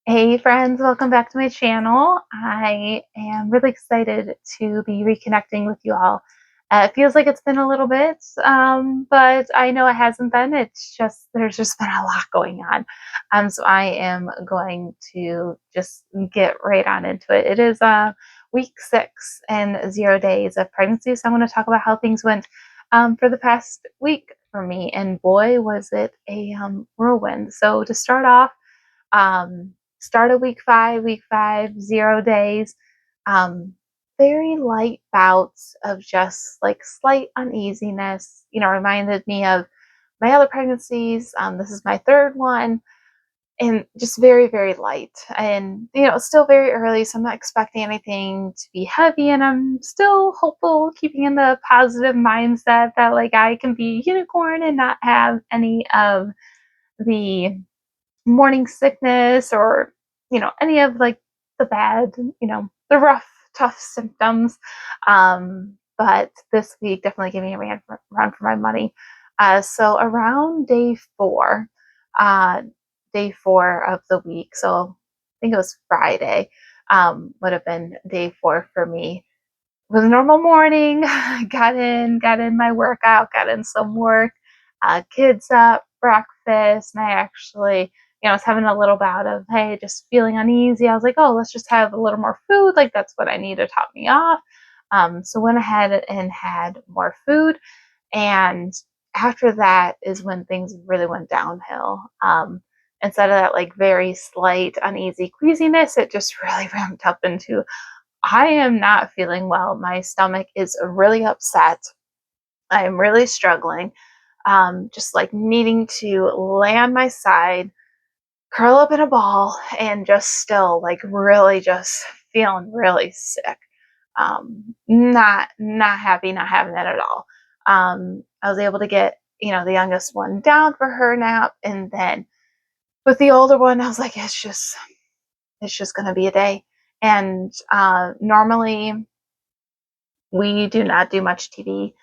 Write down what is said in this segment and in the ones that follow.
Hey friends, welcome back to my channel. I am really excited to be reconnecting with you all. It feels like it's been a little bit, but I know it hasn't been. It's just, there's just been a lot going on. So I am going to just get right on into it. It is week 6 and 0 days of pregnancy. So I want to talk about how things went for the past week for me. And boy, was it a whirlwind. So to start off, started week 5, 0 days. Um, Very light bouts of just like slight uneasiness, reminded me of my other pregnancies. This is my third one, and just very, very light. And, it's still very early, so I'm not expecting anything to be heavy. And I'm still hopeful, keeping in the positive mindset that like I can be a unicorn and not have any of the morning sickness or any of like the bad, the rough, tough symptoms. But this week definitely gave me a run for my money. So around uh day 4 of the week, so I think it was Friday, would have been day 4 for me. It was a normal morning. Got in my workout, got in some work, kids up, breakfast, and I actually, I was having a little bout of, hey, just feeling uneasy. I was like, oh, let's just have a little more food. Like that's what I need to top me off. So went ahead and had more food, and after that is when things really went downhill. Instead of that like very slight uneasy queasiness, it just really ramped up into, I am not feeling well. My stomach is really upset. I'm really struggling. Just like needing to lay on my side, curl up in a ball, and just still like really just feeling really sick. Not happy, not having that at all. I was able to get, the youngest one down for her nap, and then with the older one, I was like, it's just gonna be a day. And normally we do not do much TV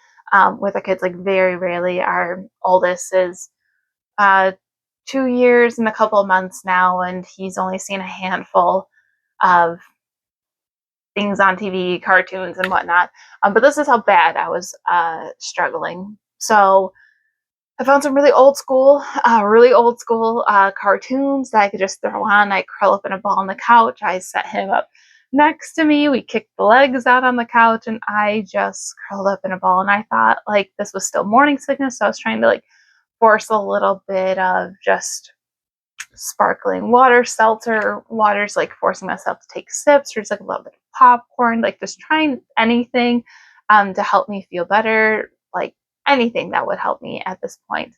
with our kids, like very rarely. Our oldest is uh, 2 years and a couple of months now, and he's only seen a handful of things on TV, cartoons and whatnot. But this is how bad I was struggling. So I found some really old school cartoons that I could just throw on. I curl up in a ball on the couch. I set him up next to me. We kicked the legs out on the couch, and I just curled up in a ball. And I thought like this was still morning sickness, so I was trying to like force a little bit of just sparkling water, seltzer waters, like forcing myself to take sips, or just like a little bit of popcorn, like just trying anything to help me feel better, like anything that would help me at this point.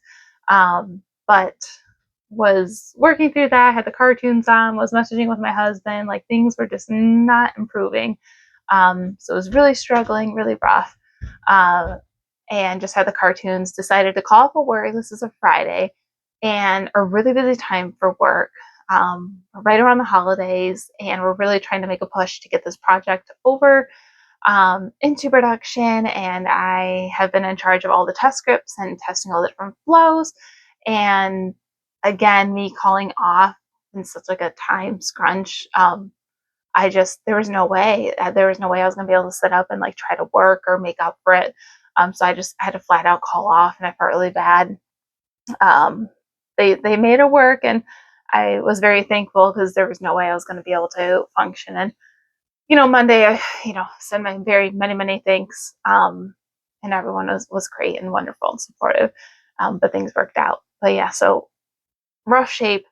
But was working through that, had the cartoons on, was messaging with my husband, like things were just not improving. So it was really struggling, really rough. Uh, and just had the cartoons, decided to call for work. This is a Friday and a really busy time for work, right around the holidays. And we're really trying to make a push to get this project over into production. And I have been in charge of all the test scripts and testing all the different flows. And again, me calling off in such like a time scrunch. There was no way, I was going to be able to sit up and like try to work or make up for it. So I just had to flat out call off, and I felt really bad. Um, they made it work, and I was very thankful because there was no way I was going to be able to function. And Monday, I sent my very many thanks, and everyone was great and wonderful and supportive. But things worked out. But yeah, so rough shape.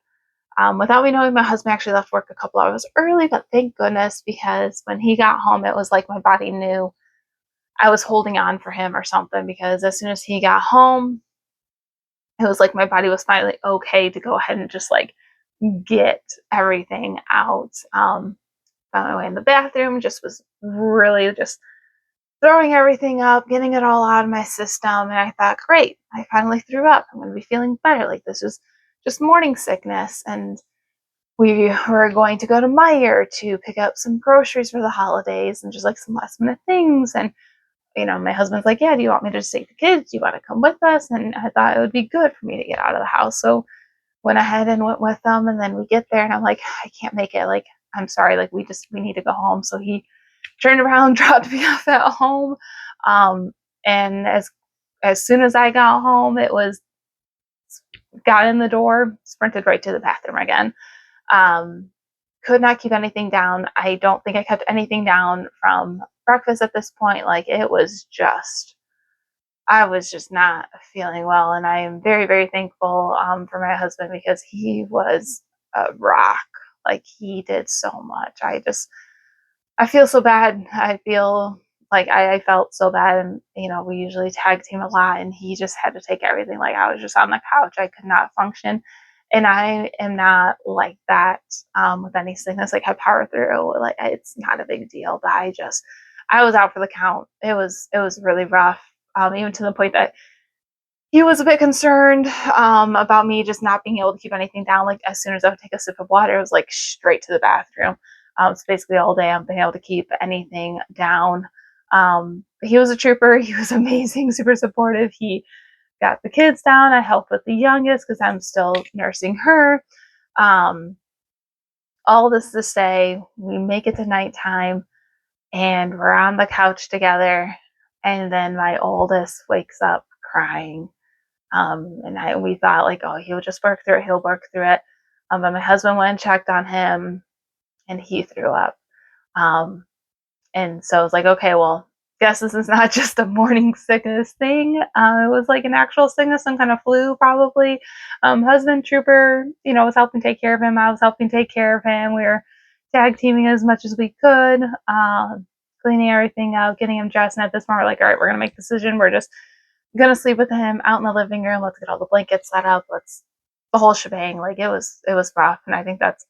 Without me knowing, my husband actually left work a couple hours early, but thank goodness, because when he got home, it was like my body knew I was holding on for him or something. Because as soon as he got home, it was like my body was finally okay to go ahead and just like get everything out. Found my way in the bathroom, just was really just throwing everything up, getting it all out of my system. And I thought, great, I finally threw up. I'm going to be feeling better. Like this was just morning sickness. And we were going to go to Meijer to pick up some groceries for the holidays and just like some last minute things. And, my husband's like, yeah, do you want me to just take the kids? Do you want to come with us? And I thought it would be good for me to get out of the house. So went ahead and went with them. And then we get there and I'm like, I can't make it. Like, I'm sorry. Like, we need to go home. So he turned around, dropped me off at home. Um, and as soon as I got home, it was got in the door, sprinted right to the bathroom again. Um, could not keep anything down. I don't think I kept anything down from breakfast at this point. Like, it was just, I was just not feeling well. And I am very, very thankful for my husband because he was a rock. Like, he did so much. I feel so bad. I feel like I felt so bad. And, we usually tag team a lot, and he just had to take everything. Like, I was just on the couch. I could not function. And I am not like that with any sickness. Like, I power through. Like, it's not a big deal. But I was out for the count. It was really rough. Even to the point that he was a bit concerned about me just not being able to keep anything down. Like, as soon as I would take a sip of water, it was like straight to the bathroom. So basically all day I've been able to keep anything down. He was a trooper. He was amazing, super supportive. He got the kids down. I helped with the youngest because I'm still nursing her. Um, all this to say, we make it to nighttime and we're on the couch together. And then my oldest wakes up crying. We thought, like, oh, he'll just work through it. He'll work through it. But my husband went and checked on him, and he threw up. And so I was like, okay, well, guess this is not just a morning sickness thing. It was like an actual sickness, some kind of flu, probably. Husband trooper, was helping take care of him. I was helping take care of him. We were tag teaming as much as we could, cleaning everything out, getting him dressed. And at this point, we're like, all right, we're gonna make a decision. We're just gonna sleep with him out in the living room. Let's get all the blankets set up. Let's the whole shebang. Like, it was rough, and I think that's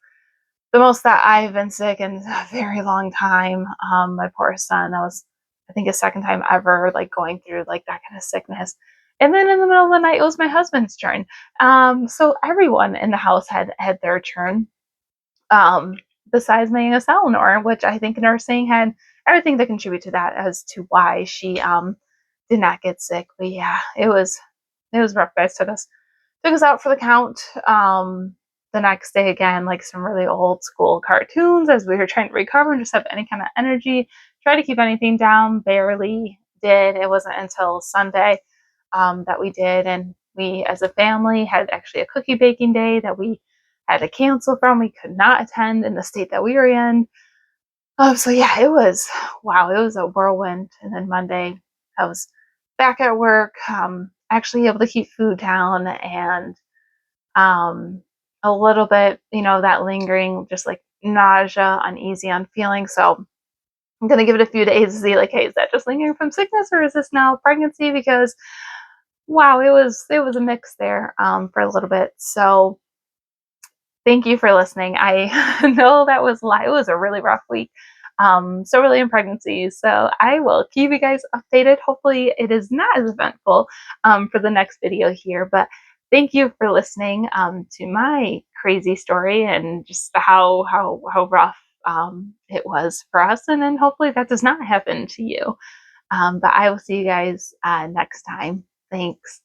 the most that I've been sick in a very long time. My poor son, that was, I think, his second time ever, like, going through like that kind of sickness. And then in the middle of the night, it was my husband's turn. So everyone in the house had their turn. Um, besides my youngest Eleanor, which I think nursing had everything to contribute to that as to why she did not get sick. But yeah, it was rough. Guys took us out for the count. The next day again, like some really old school cartoons as we were trying to recover and just have any kind of energy. Try to keep anything down, barely did. It wasn't until Sunday that we did, and we as a family had actually a cookie baking day that we had to cancel from. We could not attend in the state that we were in. So yeah, it was wow, it was a whirlwind. And then Monday, I was back at work, actually able to keep food down and um, a little bit, that lingering, just like nausea, uneasy on feeling. So I'm gonna give it a few days to see, like, hey, is that just lingering from sickness or is this now pregnancy? Because wow, it was a mix there for a little bit. So thank you for listening. I know that was it was a really rough week. So really in pregnancy. So I will keep you guys updated. Hopefully it is not as eventful for the next video here, but thank you for listening to my crazy story and just how rough it was for us. And then hopefully that does not happen to you. But I will see you guys next time. Thanks.